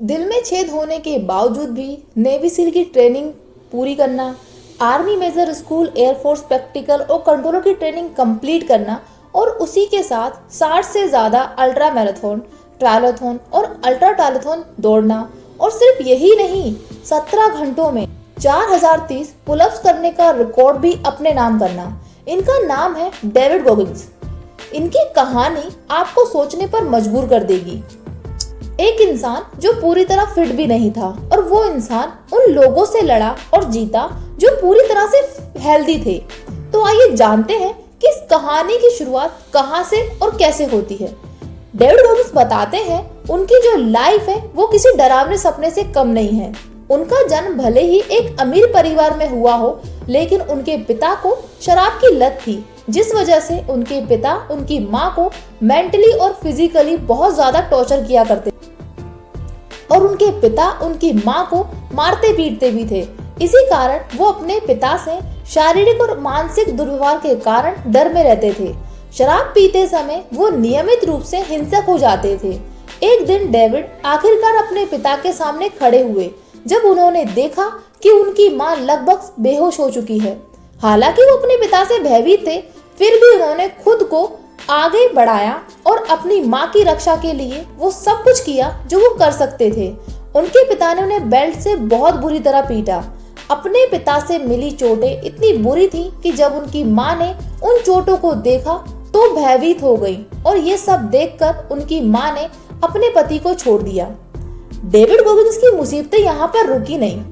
दिल में छेद होने के बावजूद भी नेवी सील की ट्रेनिंग पूरी करना, army major school, airforce practical और कंट्रोलर की ट्रेनिंग कंप्लीट करना और उसी के साथ 60 से ज़्यादा अल्ट्रा मैराथन, ट्रायलथॉन और अल्ट्रा ट्रायलथॉन दौड़ना और सिर्फ यही नहीं, 17 घंटों में 4030 पुलअप्स करने का रिकॉर्ड भी अपने नाम करना। इनका नाम है डेविड गॉगिंस। इनकी कहानी आपको सोचने पर मजबूर कर देगी। एक इंसान जो पूरी तरह फिट भी नहीं था और वो इंसान उन लोगों से लड़ा और जीता जो पूरी तरह से हेल्दी थे। तो आइए जानते हैं कि इस कहानी की शुरुआत कहां से और कैसे होती है। डेविड गॉगिंस बताते हैं उनकी जो लाइफ है वो किसी डरावने सपने से कम नहीं है। उनका जन्म भले ही एक अमीर परिवार में हुआ हो, लेकिन उनके पिता को शराब की लत थी, जिस वजह से उनके पिता उनकी माँ को मेंटली और फिजिकली बहुत ज्यादा टॉर्चर किया करते और उनके पिता उनकी माँ को मारते पीटते भी थे। इसी कारण वो अपने पिता से शारीरिक और मानसिक दुर्व्यवहार के कारण डर में रहते थे। शराब पीते समय वो नियमित रूप से हिंसक हो जाते थे। एक दिन डेविड आखिरकार अपने पिता के सामने खड़े हुए जब उन्होंने देखा कि उनकी मां लगभग बेहोश हो चुकी है। हालांकि वो अपने पिता से भयभीत थे, फिर भी उन्होंने खुद को आगे बढ़ाया और अपनी मां की रक्षा के लिए वो सब कुछ किया जो वो कर सकते थे। उनके पिता ने उन्हें बेल्ट से बहुत बुरी तरह पीटा। अपने पिता से मिली चोटें इतनी बुरी थी कि जब उनकी मां ने उन चोटों को देखा तो भयभीत हो गई और ये सब देखकर उनकी मां ने अपने पति को छोड़ दिया। डेविड गॉगिंस की मुसीबतें यहाँ पर रुकी नहीं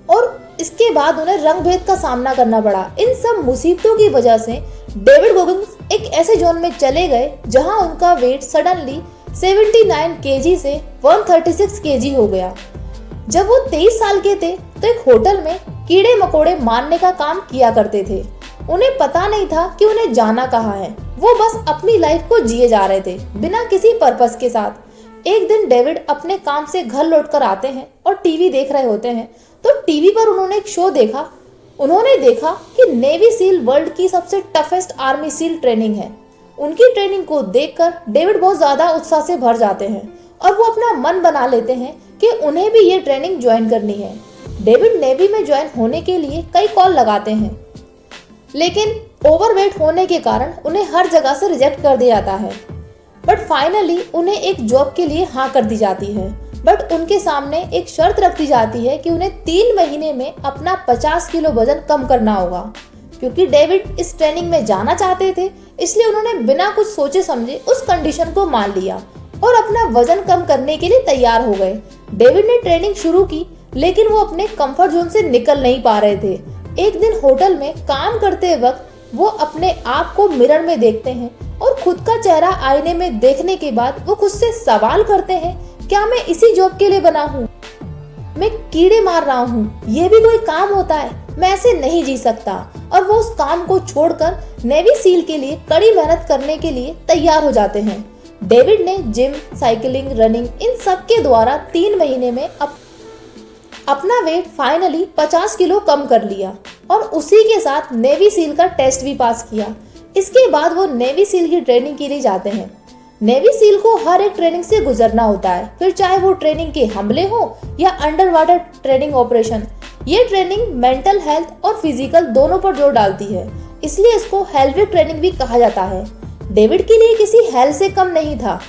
और इसके बाद उन्हें रंग भेद का सामना करना पड़ा। इन सब मुसीबतों की वजह से डेविड गॉगिंस एक ऐसे जोन में चले गए जहां उनका वेट सडनली 79 केजी से 136 केजी हो गया। जब वो 23 साल के थे तो एक होटल में कीड़े मकोड़े मारने का काम किया करते थे। उन्हें पता नहीं था कि उन्हें जाना कहाँ है। वो बस अपनी लाइफ को जिए जा रहे थे बिना किसी पर्पस के साथ। एक दिन डेविड अपने काम से घर लौटकर आते हैं और टीवी देख रहे होते हैं तो टीवी पर उन्होंने एक शो देखा। उन्होंने देखा कि नेवी सील वर्ल्ड की सबसे टफेस्ट आर्मी सील ट्रेनिंग है। उनकी ट्रेनिंग को देखकर डेविड बहुत ज्यादा उत्साह से भर जाते हैं और वो अपना मन बना लेते हैं कि उन्हें भी ये ट्रेनिंग ज्वाइन करनी है। डेविड नेवी में ज्वाइन होने के लिए कई कॉल लगाते हैं, लेकिन ओवरवेट होने के कारण उन्हें हर जगह से रिजेक्ट कर दिया जाता है। बट फाइनली उन्हें एक जॉब के लिए हाँ कर दी जाती है। बट उनके सामने एक शर्त रख दी जाती है कि उन्हें 3 महीने में अपना 50 किलो वजन कम करना होगा। क्योंकि डेविड इस ट्रेनिंग में जाना चाहते थे, इसलिए उन्होंने बिना कुछ सोचे समझे उस कंडीशन को मान लिया और अपना वजन कम करने के लिए तैयार हो गए। डेविड ने ट्रेनिंग शुरू की, लेकिन वो अपने कंफर्ट जोन से निकल नहीं पा रहे थे। एक दिन होटल में काम करते वक्त वो अपने आप को मिरर में देखते हैं और खुद का चेहरा आईने में देखने के बाद वो खुद से सवाल करते हैं, क्या मैं इसी जॉब के लिए बना हूँ? मैं कीड़े मार रहा हूँ, ये भी कोई काम होता है? मैं ऐसे नहीं जी सकता। और वो उस काम को छोड़कर नेवी सील के लिए कड़ी मेहनत करने के लिए तैयार हो जाते हैं। डेविड ने जिम, साइकिलिंग, रनिंग इन सब के द्वारा 3 महीने में अपना वेट फाइनली 50 किलो कम कर लिया और उसी के साथ नेवी सील का टेस्ट भी पास किया। इसके बाद वो नेवी सील की ट्रेनिंग के लिए जाते हैं। नेवी सील को हर एक ट्रेनिंग से गुजरना होता है, फिर चाहे वो ट्रेनिंग के हमले हो या अंडर वाटर ट्रेनिंग ऑपरेशन। ये ट्रेनिंग मेंटल हेल्थ और फिजिकल दोनों पर जोर डालती है, इसलिए इसको हेल्विक ट्रेनिंग भी कहा जाता है। डेविड के लिए किसी हेल से कम नहीं था।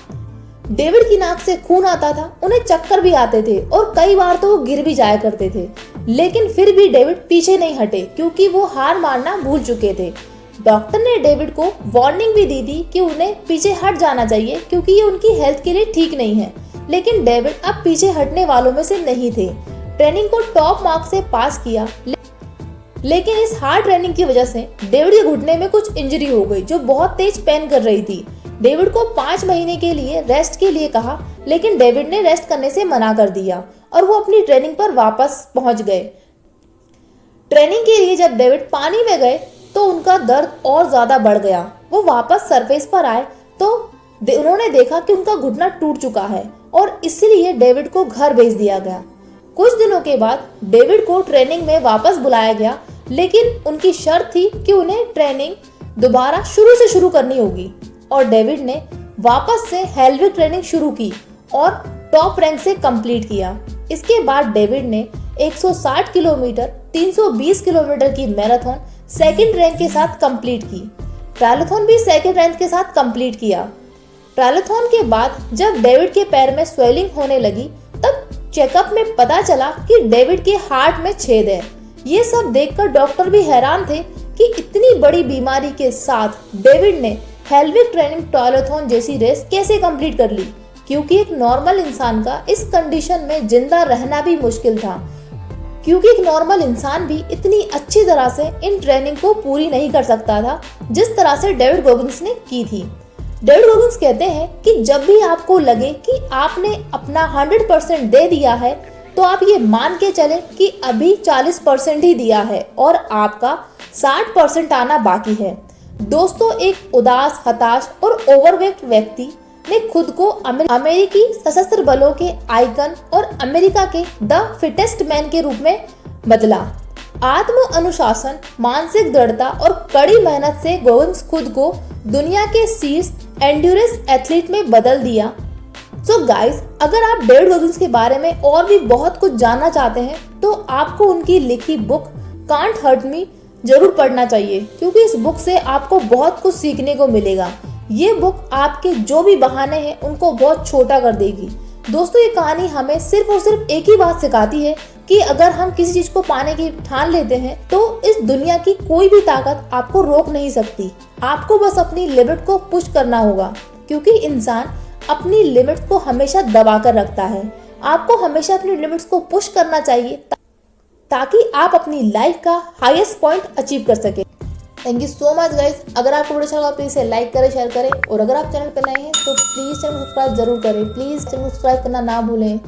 डेविड की नाक से खून आता था, उन्हें चक्कर भी आते थे और कई बार तो वो गिर भी जाया करते थे। लेकिन फिर भी डेविड पीछे नहीं हटे क्योंकि वो हार मानना भूल चुके थे। डॉक्टर ने डेविड को वार्निंग भी दी थी कि उन्हें पीछे हट जाना चाहिए क्योंकि ये उनकी हेल्थ के लिए ठीक नहीं है। लेकिन डेविड अब पीछे हटने वालों में से नहीं थे। ट्रेनिंग को टॉप मार्क्स से पास किया, लेकिन इस हार्ड ट्रेनिंग की वजह से डेविड के घुटने में कुछ इंजरी हो गई जो बहुत तेज पेन कर रही थी। डेविड को 5 महीने के लिए रेस्ट के लिए कहा, लेकिन डेविड ने रेस्ट करने से मना कर दिया और वो अपनी ट्रेनिंग पर वापस पहुंच गए। ट्रेनिंग के लिए जब डेविड पानी में गए तो उनका दर्द और ज्यादा बढ़ गया। वो वापस सरफेस पर आए तो उन्होंने देखा कि उनका घुटना टूट चुका है और इसलिए डेविड को घर भेज दिया गया। कुछ दिनों के बाद डेविड को ट्रेनिंग में वापस बुलाया गया, लेकिन उनकी शर्त थी कि उन्हें ट्रेनिंग दोबारा शुरू से शुरू करनी होगी और डेविड ने वापस से हेल्विक ट्रेनिंग शुरू की और टॉप रैंक से कंप्लीट किया। इसके बाद डेविड ने 160 किलोमीटर 320 किलोमीटर की मैराथन सेकंड रैंक के साथ कंप्लीट की। ट्रायलथॉन भी सेकंड रैंक के साथ कंप्लीट किया। ट्रायलथॉन के बाद जब डेविड के पैर में स्वेलिंग होने लगी तब चेकअप में पता चला कि डेविड के हार्ट में छेद है। ये सब देखकर डॉक्टर भी हैरान थे कि इतनी बड़ी बीमारी के साथ डेविड ने हेल्विक ट्रेनिंग ट्रायलथॉन जैसी रेस कैसे कंप्लीट कर ली, क्योंकि एक नॉर्मल इंसान का इस कंडीशन में जिंदा रहना भी मुश्किल था, क्योंकि एक नॉर्मल इंसान भी इतनी अच्छी तरह से इन ट्रेनिंग को पूरी नहीं कर सकता था जिस तरह से डेविड गॉगिंस ने की थी। डेविड गॉगिंस कहते हैं कि जब भी आपको लगे कि आपने अपना 100% दे दिया है तो आप ये मान के चले कि अभी 40% ही दिया है और आपका 60% आना बाकी है। दोस्तों, एक उदास, हताश और ओवरवेट व्यक्ति ने खुद को अमेरिकी सशस्त्र बलों के आइकन और अमेरिका के द फिटेस्ट मैन के रूप में बदला। आत्म अनुशासन, मानसिक दृढ़ता और कड़ी मेहनत से गॉगिंस खुद को दुनिया के शीर्ष एंड्योरेंस एथलीट में बदल दिया। सो गाइस, अगर आप डेविड गॉगिंस के बारे में और भी बहुत कुछ जानना चाहते हैं तो आपको उनकी लिखी बुक कांट हर्ट मी जरूर पढ़ना चाहिए, क्योंकि इस बुक से आपको बहुत कुछ सीखने को मिलेगा। ये बुक आपके जो भी बहाने हैं उनको बहुत छोटा कर देगी। दोस्तों, ये कहानी हमें सिर्फ और सिर्फ एक ही बात सिखाती है कि अगर हम किसी चीज को पाने की ठान लेते हैं तो इस दुनिया की कोई भी ताकत आपको रोक नहीं सकती। आपको बस अपनी लिमिट को पुश करना होगा, क्योंकि इंसान अपनी लिमिट्स को हमेशा दबा कर रखता है। आपको हमेशा अपनी लिमिट्स को पुश करना चाहिए ताकि आप अपनी लाइफ का हाईएस्ट पॉइंट अचीव कर सके। Thank you so much guys. अगर आपको वीडियो अच्छा लगा प्लीज इसे लाइक करें, शेयर करें और अगर आप चैनल पर नए हैं तो प्लीज चैनल सब्सक्राइब जरूर करें। प्लीज चैनल सब्सक्राइब करना ना भूलें।